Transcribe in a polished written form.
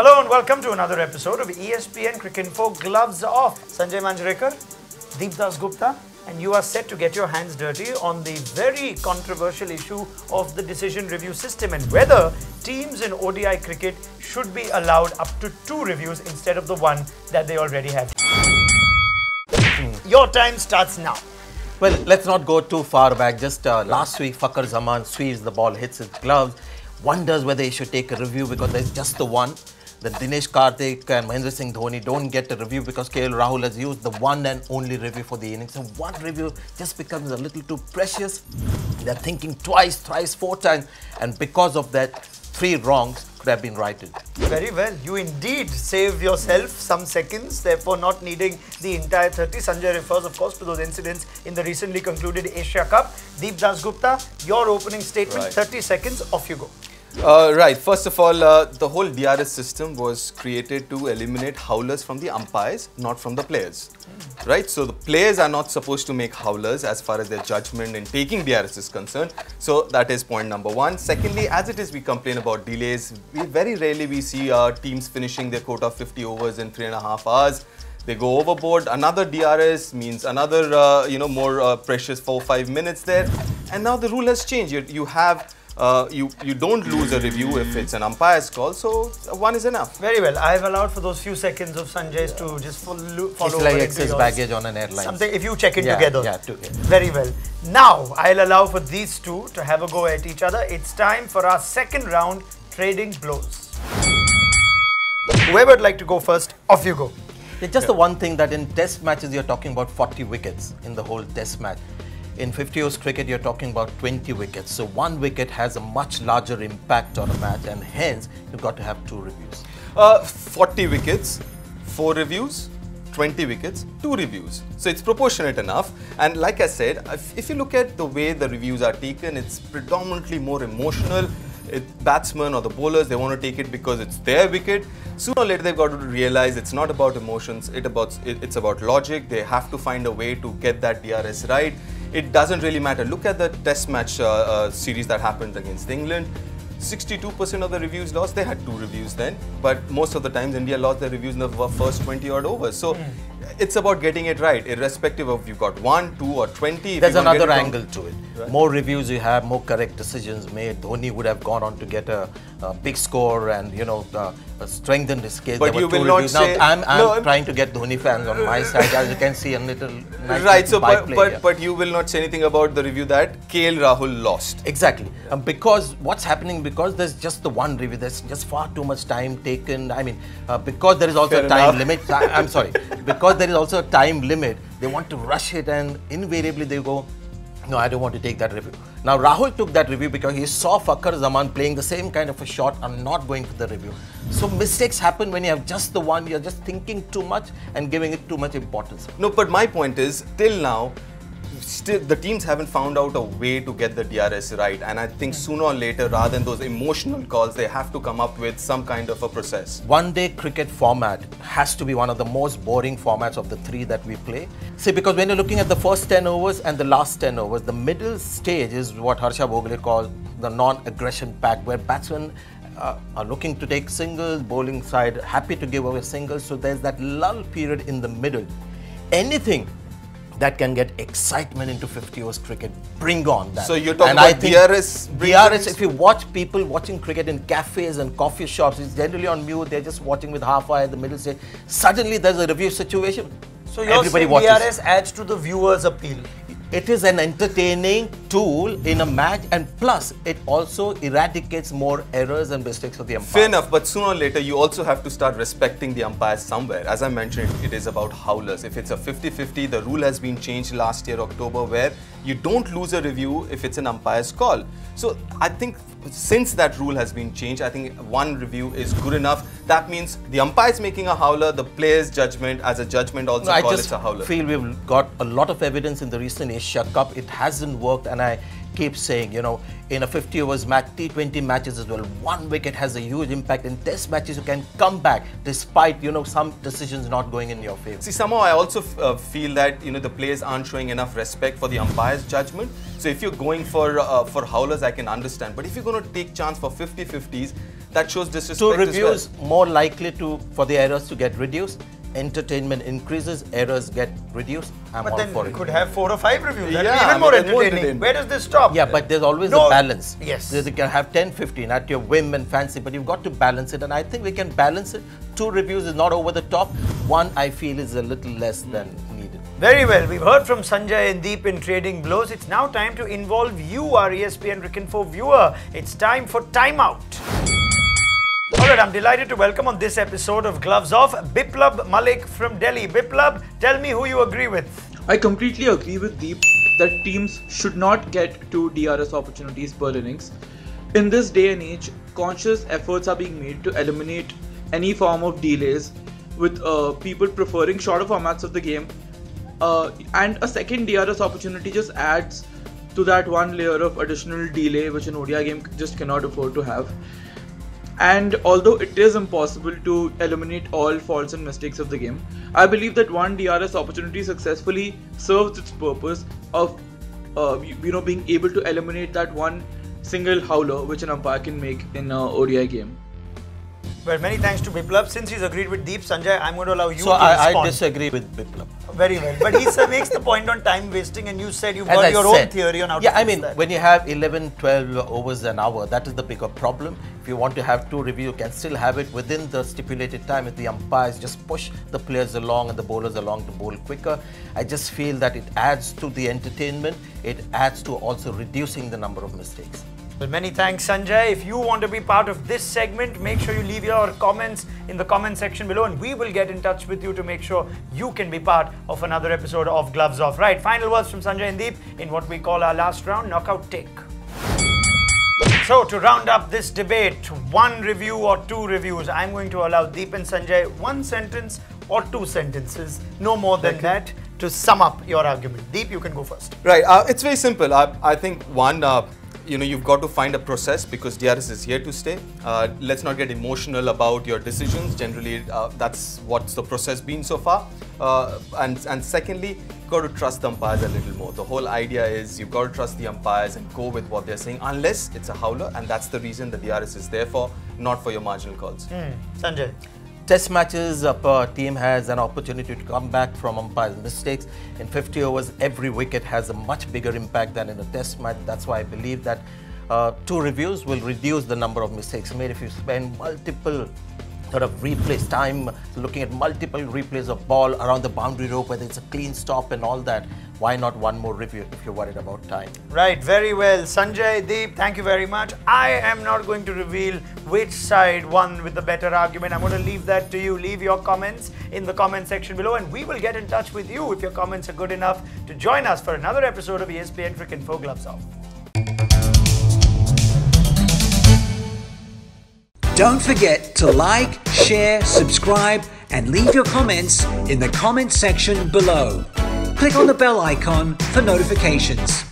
Hello and welcome to another episode of ESPNcricinfo Gloves Off. Sanjay Manjrekar, Dasgupta, and you are set to get your hands dirty on the very controversial issue of the decision review system and whether teams in ODI cricket should be allowed up to 2 reviews instead of the one that they already have. Your time starts now. Well, let's not go too far back. Just last week, Fakhar Zaman sweeps the ball, hits his gloves, wonders whether he should take a review because there's just the one. Then Dinesh Karthik and Mahendra Singh Dhoni don't get a review because KL Rahul has used the one and only review for the innings. And one review just becomes a little too precious. They're thinking twice, thrice, 4 times. And because of that, 3 wrongs could have been righted. Very well. You indeed save yourself some seconds, therefore not needing the entire 30. Sanjay refers, of course, to those incidents in the recently concluded Asia Cup. Dasgupta, your opening statement, Right. 30 seconds, off you go. Right. First of all, the whole DRS system was created to eliminate howlers from the umpires, not from the players. Right? So the players are not supposed to make howlers as far as their judgment in taking DRS is concerned. So that is point number 1. Secondly, as it is, we complain about delays. Very rarely we see teams finishing their quota of 50 overs in 3.5 hours. They go overboard. Another DRS means another, more precious 4-5 minutes there. And now the rule has changed. You have you don't lose a review if it's an umpire's call, so 1 is enough. Very well. I've allowed for those few seconds of Sanjay's to just follow It's over like into excess yours. baggage on an airline. Something, if you check in together. Yeah, Very well. Now, I'll allow for these two to have a go at each other. It's time for our second round, trading blows. Whoever would like to go first, off you go. It's just the one thing that in test matches, you're talking about 40 wickets in the whole test match. In 50 overs cricket, you're talking about 20 wickets. So 1 wicket has a much larger impact on a match, and hence, you've got to have 2 reviews. 40 wickets, 4 reviews. 20 wickets, 2 reviews. So it's proportionate enough. And like I said, if you look at the way the reviews are taken, it's predominantly more emotional. Batsmen or the bowlers, they want to take it because it's their wicket. Sooner or later, they've got to realize it's not about emotions, it's about logic. They have to find a way to get that DRS right. It doesn't really matter. Look at the test match series that happened against England. 62% of the reviews lost. They had 2 reviews then, but most of the times India lost their reviews in the first 20 odd overs. So it's about getting it right, irrespective of you've got 1, 2 or 20. There's another angle to it. Right. More reviews you have, more correct decisions made. Dhoni would have gone on to get a big score and, strengthened his case. But there you were 2 will not reviews. say... Now, I'm No, trying to get Dhoni fans on my side. As you can see, a little nice right, so byplay here. but you will not say anything about the review that KL Rahul lost. Exactly. Because what's happening, because there's just the one review, there's just far too much time taken. I mean, because there is also Fair a time enough. limit. I'm sorry. Because there is also a time limit, they want to rush it and invariably they go, no, I don't want to take that review. Now, Rahul took that review because he saw Fakhar Zaman playing the same kind of a shot and not going for the review. So mistakes happen when you have just the one, you're just thinking too much and giving it too much importance. No, but my point is, till now, still the teams haven't found out a way to get the DRS right, and I think sooner or later, rather than those emotional calls, they have to come up with some kind of a process. One-day cricket format has to be one of the most boring formats of the 3 that we play. See, because when you're looking at the first 10 overs and the last 10 overs, the middle stage is what Harsha Bhogle calls the non-aggression pack, where batsmen are looking to take singles, bowling side happy to give away singles. So there's that lull period in the middle. Anything that can get excitement into 50 overs cricket, bring on that. So you're talking and about I think DRS? DRS, if you watch people watching cricket in cafes and coffee shops, it's generally on mute, they're just watching with half eye at the middle stage. Suddenly there's a review situation. So you're Everybody saying watches. DRS adds to the viewer's appeal. It is an entertaining tool in a match, and plus it also eradicates more errors and mistakes of the umpire. Fair enough, but sooner or later you also have to start respecting the umpires somewhere. As I mentioned, it is about howlers. If it's a 50-50, the rule has been changed last year, October, where you don't lose a review if it's an umpire's call. So I think since that rule has been changed, I think 1 review is good enough. That means the umpire's making a howler, the player's judgment as a judgment also call it a howler. I feel we've got a lot of evidence in the recent Asia Cup. It hasn't worked, and I keep saying, in a 50 overs match, T20 matches as well, 1 wicket has a huge impact. In test matches, you can come back despite, some decisions not going in your favor. See, somehow I also feel that, the players aren't showing enough respect for the umpire's judgment. So if you're going for howlers, I can understand. But if you're going to take chance for 50-50s, that shows disrespect. Two as well. reviews more likely for the errors to get reduced. Entertainment increases, errors get reduced. I'm But all then for we it. could have 4 or 5 reviews. That Yeah, would be I even mean, more then more entertaining. entertainment. Where does this stop? Yeah, but there's always No. a balance. Yes. You can have 10, 15 at your whim and fancy, but you've got to balance it. And I think we can balance it. 2 reviews is not over the top. 1, I feel, is a little less than needed. Very well. We've heard from Sanjay and Deep in Trading Blows. It's now time to involve you, our ESPNcricinfo viewer. It's time for timeout. Alright, I'm delighted to welcome on this episode of Gloves Off, Biplab Malik from Delhi. Biplab, tell me who you agree with. I completely agree with Deep that teams should not get 2 DRS opportunities per innings. In this day and age, conscious efforts are being made to eliminate any form of delays, with people preferring shorter formats of the game. And a second DRS opportunity just adds to that one layer of additional delay which an ODI game just cannot afford to have. And although it is impossible to eliminate all faults and mistakes of the game, I believe that one DRS opportunity successfully serves its purpose of being able to eliminate that one single howler which an umpire can make in an ODI game. Well, many thanks to Biplab. Since he's agreed with Deep, Sanjay, I'm going to allow you So to respond. I disagree with Biplab. Very well. But he makes the point on time wasting, and you said you've As got I your own said, theory on how to yeah, I fix mean, that. when you have 11, 12 overs an hour, that is the bigger problem. If you want to have 2 reviews, you can still have it within the stipulated time if the umpires just push the players along and the bowlers along to bowl quicker. I just feel that it adds to the entertainment. It adds to also reducing the number of mistakes. Well, many thanks, Sanjay. If you want to be part of this segment, make sure you leave your comments in the comment section below, and we will get in touch with you to make sure you can be part of another episode of Gloves Off. Right, final words from Sanjay and Deep in what we call our last round, knockout take. So, to round up this debate, 1 review or 2 reviews, I'm going to allow Deep and Sanjay 1 sentence or 2 sentences, no more than that, to sum up your argument. Deep, you can go first. Right, it's very simple. I think one, you've got to find a process because DRS is here to stay. Let's not get emotional about your decisions. Generally, that's what's the process been so far. And secondly, you've got to trust the umpires a little more. The whole idea is you've got to trust the umpires and go with what they're saying, unless it's a howler, and that's the reason the DRS is there for, not for your marginal calls. Sanjay. Test matches, a team has an opportunity to come back from umpires' mistakes. In 50 overs, every wicket has a much bigger impact than in a test match. That's why I believe that 2 reviews will reduce the number of mistakes made. If you spend multiple sort of replays, time looking at multiple replays of ball around the boundary rope, whether it's a clean stop and all that, why not 1 more review if you're worried about time? Right, very well. Sanjay, Deep, thank you very much. I am not going to reveal which side won with the better argument. I'm going to leave that to you. Leave your comments in the comment section below, and we will get in touch with you if your comments are good enough to join us for another episode of ESPNcricinfo Gloves Off. Don't forget to like, share, subscribe, and leave your comments in the comment section below. Click on the bell icon for notifications.